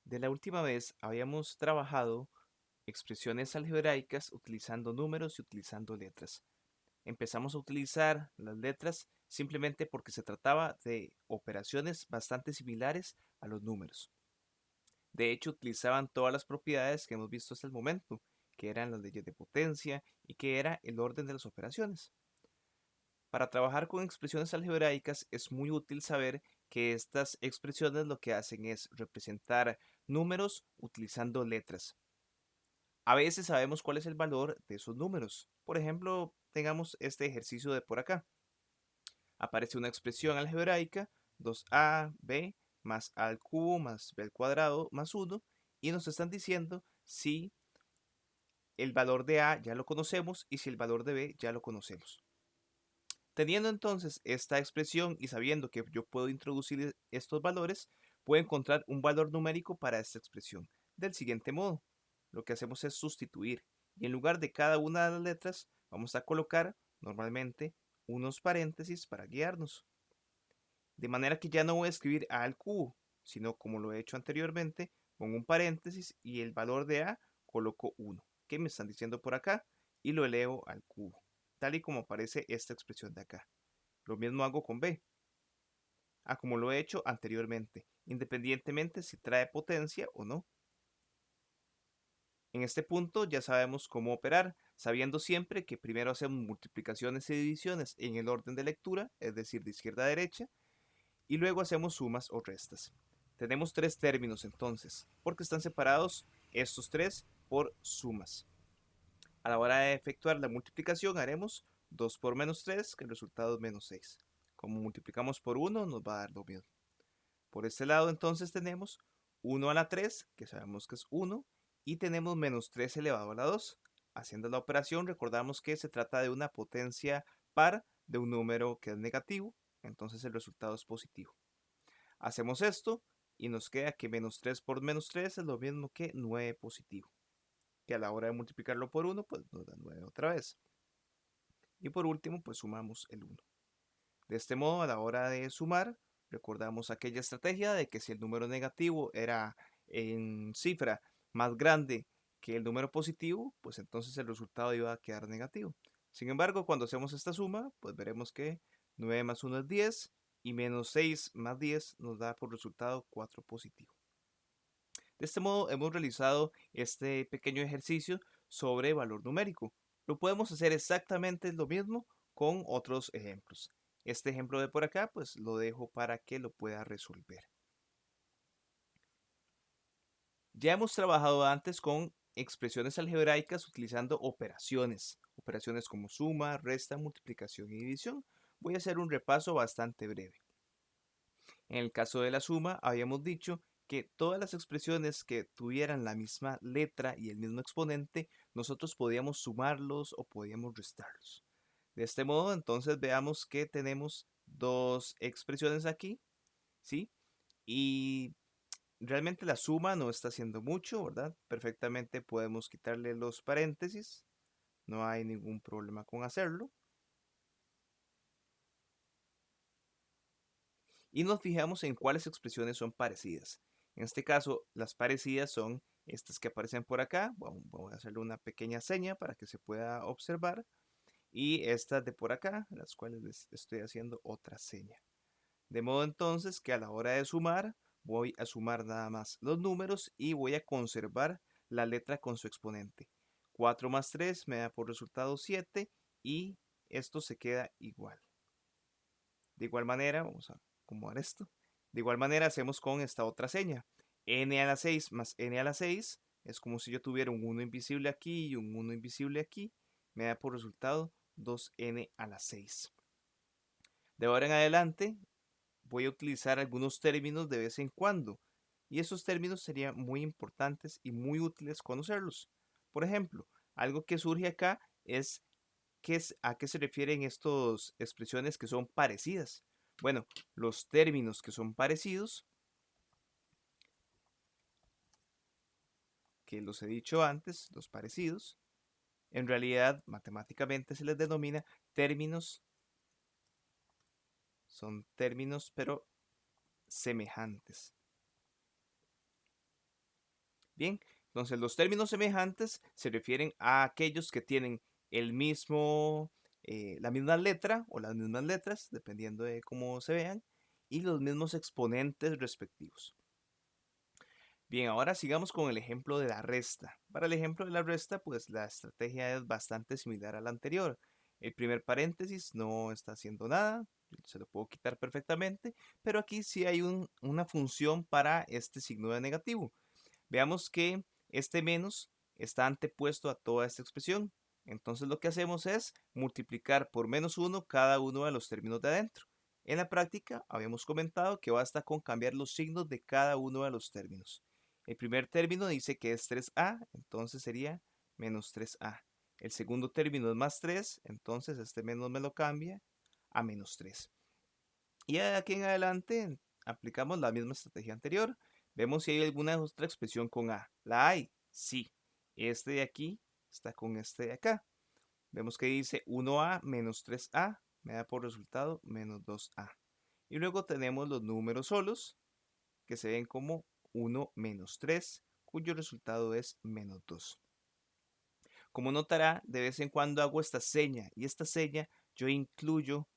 De la última vez habíamos trabajado expresiones algebraicas utilizando números y utilizando letras. Empezamos a utilizar las letras simplemente porque se trataba de operaciones bastante similares a los números. De hecho, utilizaban todas las propiedades que hemos visto hasta el momento, que eran las leyes de potencia y que era el orden de las operaciones. Para trabajar con expresiones algebraicas es muy útil saber que estas expresiones lo que hacen es representar números utilizando letras. A veces sabemos cuál es el valor de esos números. Por ejemplo, tengamos este ejercicio de por acá. Aparece una expresión algebraica, 2ab más a al cubo más b al cuadrado más 1, y nos están diciendo si el valor de a ya lo conocemos y si el valor de b ya lo conocemos. Teniendo entonces esta expresión y sabiendo que yo puedo introducir estos valores, puedo encontrar un valor numérico para esta expresión. Del siguiente modo, lo que hacemos es sustituir y en lugar de cada una de las letras vamos a colocar normalmente unos paréntesis para guiarnos. De manera que ya no voy a escribir a al cubo, sino como lo he hecho anteriormente, pongo un paréntesis y el valor de a coloco 1, que me están diciendo por acá, y lo elevo al cubo, tal y como aparece esta expresión de acá. Lo mismo hago con b, como lo he hecho anteriormente, independientemente si trae potencia o no. En este punto ya sabemos cómo operar, sabiendo siempre que primero hacemos multiplicaciones y divisiones en el orden de lectura, es decir, de izquierda a derecha, y luego hacemos sumas o restas. Tenemos tres términos entonces, porque están separados estos tres por sumas. A la hora de efectuar la multiplicación haremos 2 por menos 3, que el resultado es menos 6. Como multiplicamos por 1 nos va a dar lo mismo. Por este lado entonces tenemos 1 a la 3, que sabemos que es 1, y tenemos menos 3 elevado a la 2. Haciendo la operación recordamos que se trata de una potencia par de un número que es negativo, entonces el resultado es positivo. Hacemos esto y nos queda que menos 3 por menos 3 es lo mismo que 9 positivo, que a la hora de multiplicarlo por 1 pues nos da 9 otra vez. Y por último pues sumamos el 1. De este modo, a la hora de sumar, recordamos aquella estrategia de que si el número negativo era en cifra más grande que el número positivo, pues entonces el resultado iba a quedar negativo. Sin embargo, cuando hacemos esta suma, pues veremos que 9 más 1 es 10 y menos 6 más 10 nos da por resultado 4 positivo. De este modo hemos realizado este pequeño ejercicio sobre valor numérico. Lo podemos hacer exactamente lo mismo con otros ejemplos. Este ejemplo de por acá pues lo dejo para que lo pueda resolver. Ya hemos trabajado antes con expresiones algebraicas utilizando operaciones como suma, resta, multiplicación y división. Voy a hacer un repaso bastante breve. En el caso de la suma, habíamos dicho que todas las expresiones que tuvieran la misma letra y el mismo exponente, nosotros podíamos sumarlos o podíamos restarlos. De este modo, entonces veamos que tenemos dos expresiones aquí, ¿sí? Y realmente la suma no está haciendo mucho, ¿verdad? Perfectamente podemos quitarle los paréntesis, no hay ningún problema con hacerlo. Y nos fijamos en cuáles expresiones son parecidas. En este caso, las parecidas son estas que aparecen por acá. Vamos a hacerle una pequeña seña para que se pueda observar. Y estas de por acá, las cuales les estoy haciendo otra seña. De modo entonces que a la hora de sumar, voy a sumar nada más los números y voy a conservar la letra con su exponente. 4 más 3 me da por resultado 7 y esto se queda igual. De igual manera, vamos a acomodar esto. De igual manera hacemos con esta otra seña. N a la 6 más n a la 6 es como si yo tuviera un 1 invisible aquí y un 1 invisible aquí. Me da por resultado 2n a la 6. De ahora en adelante voy a utilizar algunos términos de vez en cuando. Y esos términos serían muy importantes y muy útiles conocerlos. Por ejemplo, algo que surge acá es ¿a qué se refieren estas expresiones que son parecidas? Bueno, los términos que son parecidos, que los he dicho antes, los parecidos, en realidad matemáticamente se les denomina términos, son términos pero semejantes. Bien, entonces los términos semejantes se refieren a aquellos que tienen el mismo, la misma letra o las mismas letras, dependiendo de cómo se vean, y los mismos exponentes respectivos. Bien, ahora sigamos con el ejemplo de la resta. Para el ejemplo de la resta, pues la estrategia es bastante similar a la anterior. El primer paréntesis no está haciendo nada, se lo puedo quitar perfectamente, pero aquí sí hay una función para este signo de negativo. Veamos que este menos está antepuesto a toda esta expresión. Entonces lo que hacemos es multiplicar por -1 cada uno de los términos de adentro. En la práctica habíamos comentado que basta con cambiar los signos de cada uno de los términos. El primer término dice que es 3a, entonces sería menos 3a. El segundo término es más 3, entonces este menos me lo cambia a menos 3. Y de aquí en adelante aplicamos la misma estrategia anterior. Vemos si hay alguna otra expresión con A. ¿La hay? Sí. Este de aquí está con este de acá. Vemos que dice 1A menos 3A me da por resultado menos 2A. Y luego tenemos los números solos que se ven como 1 menos 3, cuyo resultado es menos 2. Como notará, de vez en cuando hago esta seña y esta seña yo incluyo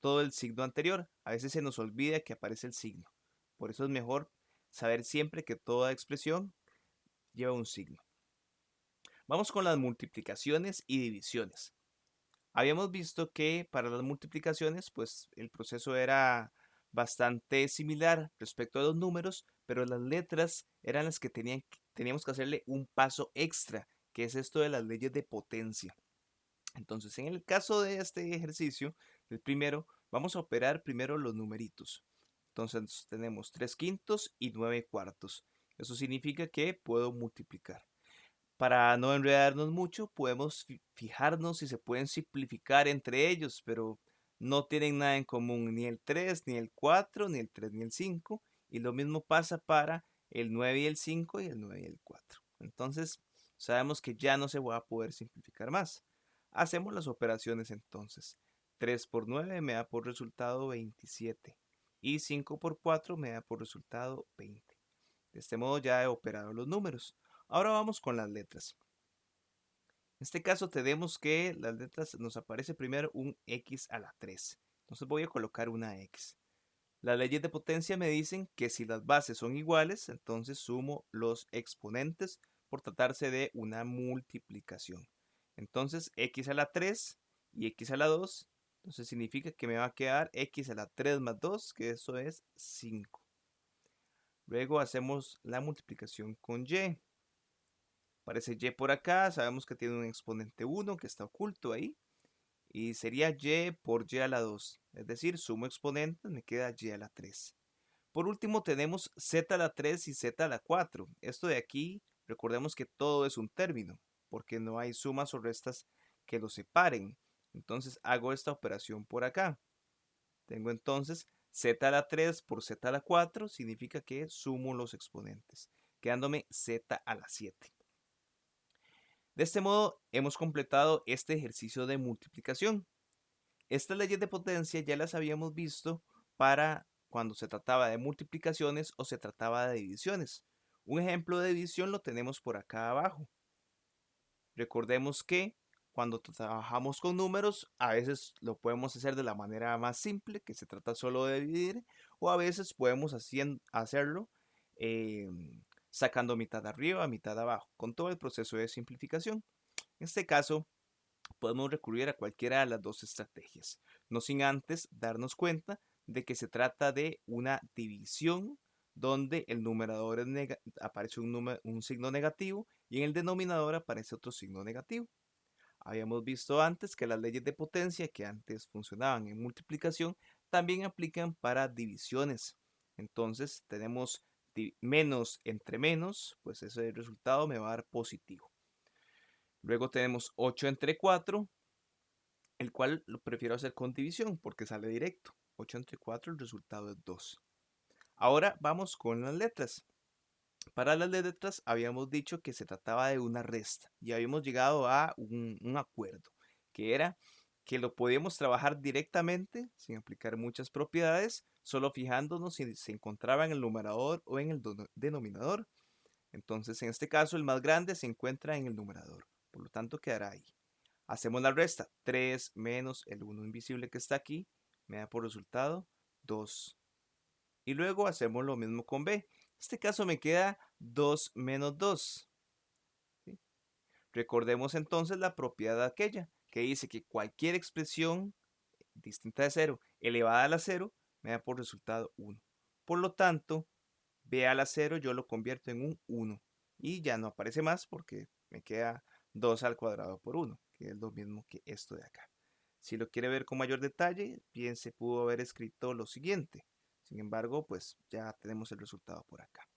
todo el signo anterior. A veces se nos olvida que aparece el signo. Por eso es mejor saber siempre que toda expresión lleva un signo. Vamos con las multiplicaciones y divisiones. Habíamos visto que para las multiplicaciones, pues el proceso era bastante similar respecto a los números, pero las letras eran las que teníamos que hacerle un paso extra, que es esto de las leyes de potencia. Entonces, en el caso de este ejercicio, el primero, vamos a operar primero los numeritos. Entonces tenemos 3 quintos y 9 cuartos. Eso significa que puedo multiplicar. Para no enredarnos mucho, podemos fijarnos si se pueden simplificar entre ellos, pero no tienen nada en común, ni el 3, ni el 4, ni el 3, ni el 5. Y lo mismo pasa para el 9 y el 5 y el 9 y el 4. Entonces, sabemos que ya no se va a poder simplificar más. Hacemos las operaciones entonces. 3 por 9 me da por resultado 27 y 5 por 4 me da por resultado 20. De este modo ya he operado los números. Ahora vamos con las letras. En este caso tenemos que las letras nos aparece primero un x a la 3. Entonces voy a colocar una x. Las leyes de potencia me dicen que si las bases son iguales, entonces sumo los exponentes por tratarse de una multiplicación. Entonces x a la 3 y x a la 2, entonces significa que me va a quedar x a la 3 más 2, que eso es 5. Luego hacemos la multiplicación con y. Aparece y por acá, sabemos que tiene un exponente 1 que está oculto ahí. Y sería y por y a la 2. Es decir, sumo exponentes, me queda y a la 3. Por último tenemos z a la 3 y z a la 4. Esto de aquí, recordemos que todo es un término, porque no hay sumas o restas que lo separen. Entonces hago esta operación por acá. Tengo entonces z a la 3 por z a la 4, significa que sumo los exponentes, quedándome z a la 7. De este modo, hemos completado este ejercicio de multiplicación. Estas leyes de potencia ya las habíamos visto para cuando se trataba de multiplicaciones o se trataba de divisiones. Un ejemplo de división lo tenemos por acá abajo. Recordemos que cuando trabajamos con números, a veces lo podemos hacer de la manera más simple, que se trata solo de dividir, o a veces podemos hacerlo eh, sacando mitad arriba, mitad abajo, con todo el proceso de simplificación. En este caso, podemos recurrir a cualquiera de las dos estrategias, no sin antes darnos cuenta de que se trata de una división donde el numerador aparece un signo negativo y en el denominador aparece otro signo negativo. Habíamos visto antes que las leyes de potencia que antes funcionaban en multiplicación también aplican para divisiones. Entonces tenemos menos entre menos, pues ese resultado me va a dar positivo. Luego tenemos 8 entre 4, el cual lo prefiero hacer con división porque sale directo. 8 entre 4, el resultado es 2. Ahora vamos con las letras. Para las letras habíamos dicho que se trataba de una resta y habíamos llegado a un acuerdo, que era que lo podíamos trabajar directamente sin aplicar muchas propiedades, solo fijándonos si se encontraba en el numerador o en el denominador. Entonces, en este caso, el más grande se encuentra en el numerador. Por lo tanto, quedará ahí. Hacemos la resta. 3 menos el 1 invisible que está aquí me da por resultado 2. Y luego hacemos lo mismo con B. En este caso me queda 2 menos 2. ¿Sí? Recordemos entonces la propiedad aquella que dice que cualquier expresión distinta de 0 elevada a la 0 me da por resultado 1. Por lo tanto, B a la 0 yo lo convierto en un 1 y ya no aparece más porque me queda 2 al cuadrado por 1, que es lo mismo que esto de acá. Si lo quiere ver con mayor detalle, bien se pudo haber escrito lo siguiente. Sin embargo, pues ya tenemos el resultado por acá.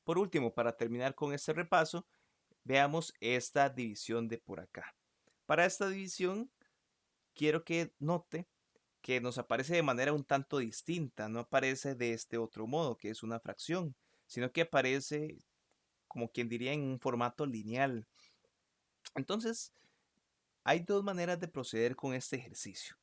Por último, para terminar con este repaso, veamos esta división de por acá. Para esta división, quiero que note que nos aparece de manera un tanto distinta, no aparece de este otro modo, que es una fracción, sino que aparece, como quien diría, en un formato lineal. Entonces, hay dos maneras de proceder con este ejercicio.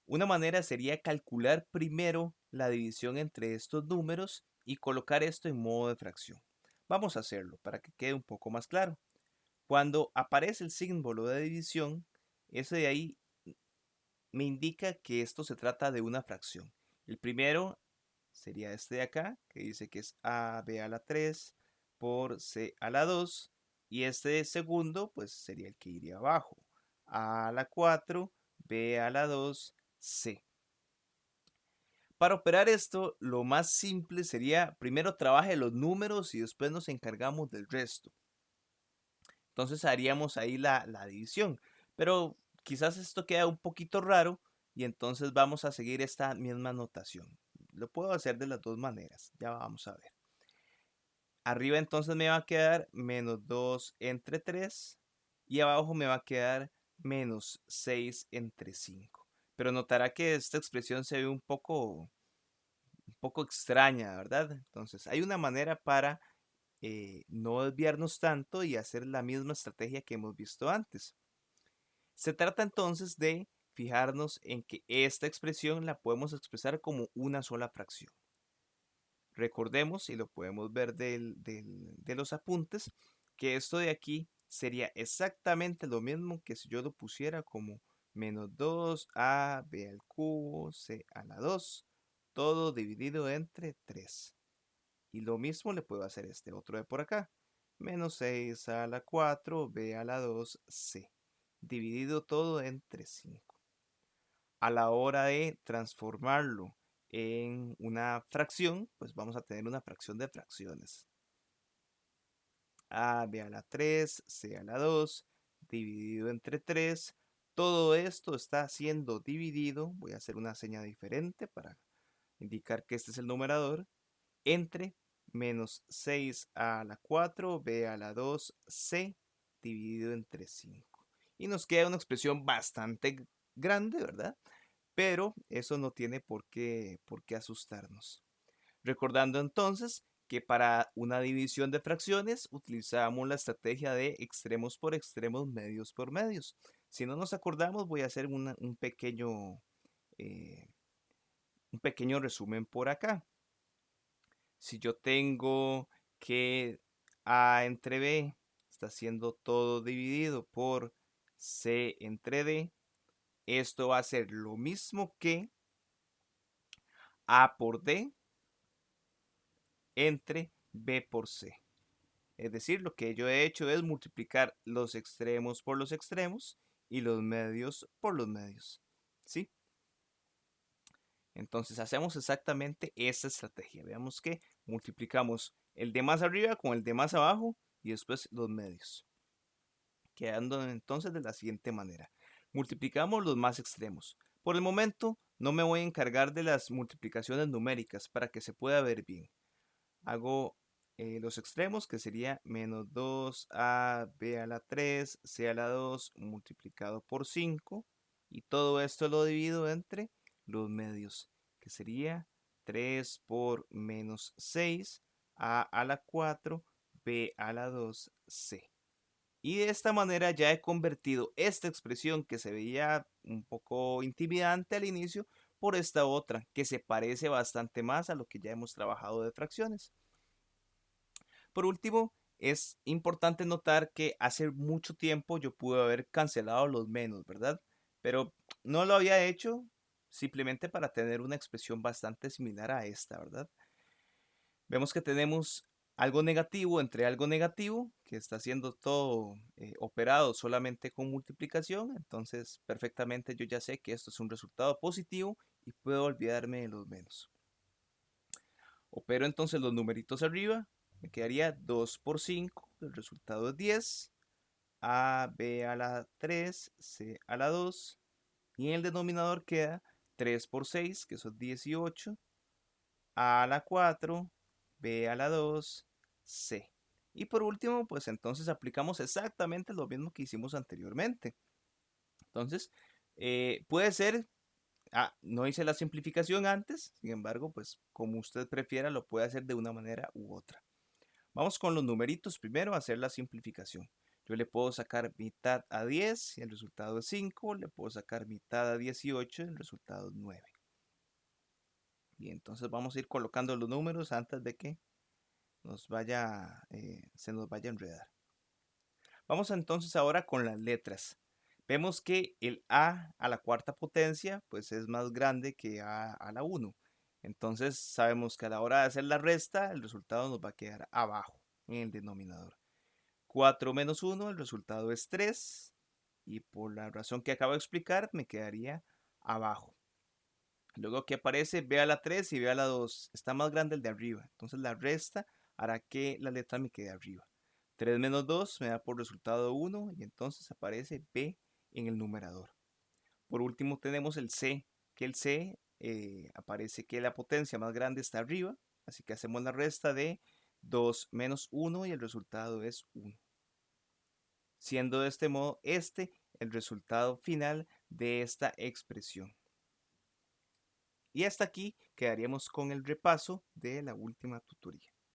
Una manera sería calcular primero la división entre estos números y colocar esto en modo de fracción. Vamos a hacerlo para que quede un poco más claro. Cuando aparece el símbolo de división, ese de ahí me indica que esto se trata de una fracción. El primero sería este de acá, que dice que es AB a la 3 por C a la 2. Y este segundo, pues sería el que iría abajo. A a la 4, B a la 2, C. Para operar esto, lo más simple sería primero trabaje los números y después nos encargamos del resto. Entonces haríamos ahí la división. Pero quizás esto queda un poquito raro y entonces vamos a seguir esta misma notación. Lo puedo hacer de las dos maneras. Ya vamos a ver. Arriba entonces me va a quedar menos 2 entre 3 y abajo me va a quedar menos 6 entre 5. Pero notará que esta expresión se ve un poco extraña, ¿verdad? Entonces hay una manera para no desviarnos tanto y hacer la misma estrategia que hemos visto antes. Se trata entonces de fijarnos en que esta expresión la podemos expresar como una sola fracción. Recordemos, y lo podemos ver de los apuntes, que esto de aquí sería exactamente lo mismo que si yo lo pusiera como menos 2ab al cubo c a la 2, todo dividido entre 3. Y lo mismo le puedo hacer este otro de por acá. Menos 6 a la 4, b a la 2, c. Dividido todo entre 5. A la hora de transformarlo en una fracción, pues vamos a tener una fracción de fracciones. A, b a la 3, c a la 2, dividido entre 3. Todo esto está siendo dividido, voy a hacer una seña diferente para indicar que este es el numerador, entre menos 6 a la 4, b a la 2, c, dividido entre 5. Y nos queda una expresión bastante grande, ¿verdad? Pero eso no tiene por qué asustarnos. Recordando entonces que para una división de fracciones utilizamos la estrategia de extremos por extremos, medios por medios. Si no nos acordamos, voy a hacer eh, un pequeño resumen por acá. Si yo tengo que A entre B está siendo todo dividido por C entre D, esto va a ser lo mismo que A por D entre B por C. Es decir, lo que yo he hecho es multiplicar los extremos por los extremos y los medios por los medios. ¿Sí? Entonces hacemos exactamente esta estrategia. Veamos que multiplicamos el de más arriba con el de más abajo y después los medios. Quedando entonces de la siguiente manera. Multiplicamos los más extremos. Por el momento no me voy a encargar de las multiplicaciones numéricas para que se pueda ver bien. Hago los extremos, que sería menos 2ab a la 3, c a la 2 multiplicado por 5. Y todo esto lo divido entre los medios, que sería 3 por menos 6, a la 4, b a la 2, c. Y de esta manera ya he convertido esta expresión que se veía un poco intimidante al inicio por esta otra, que se parece bastante más a lo que ya hemos trabajado de fracciones. Por último, es importante notar que hace mucho tiempo yo pude haber cancelado los menos, ¿verdad? Pero no lo había hecho simplemente para tener una expresión bastante similar a esta, ¿verdad? Vemos que tenemos algo negativo entre algo negativo, que está siendo todo operado solamente con multiplicación. Entonces, perfectamente yo ya sé que esto es un resultado positivo y puedo olvidarme de los menos. Opero entonces los numeritos arriba. Me quedaría 2 por 5, el resultado es 10. A, B a la 3, C a la 2. Y en el denominador queda 3 por 6, que son 18. A a la 4, B a la 2, C. Y por último, pues entonces aplicamos exactamente lo mismo que hicimos anteriormente. Entonces, puede ser, no hice la simplificación antes, sin embargo, pues como usted prefiera, lo puede hacer de una manera u otra. Vamos con los numeritos primero a hacer la simplificación. Yo le puedo sacar mitad a 10 y el resultado es 5. Le puedo sacar mitad a 18 y el resultado es 9. Bien, entonces vamos a ir colocando los números antes de que se nos vaya a enredar. Vamos entonces ahora con las letras. Vemos que el a la cuarta potencia pues es más grande que a la 1. Entonces sabemos que a la hora de hacer la resta el resultado nos va a quedar abajo en el denominador. 4 menos 1, el resultado es 3. Y por la razón que acabo de explicar me quedaría abajo. Luego que aparece B a la 3 y B a la 2. Está más grande el de arriba. Entonces la resta hará que la letra me quede arriba. 3 menos 2 me da por resultado 1 y entonces aparece B en el numerador. Por último tenemos el C, que el C aparece que la potencia más grande está arriba. Así que hacemos la resta de 2 menos 1 y el resultado es 1. Siendo de este modo este el resultado final de esta expresión. Y hasta aquí quedaríamos con el repaso de la última tutoría.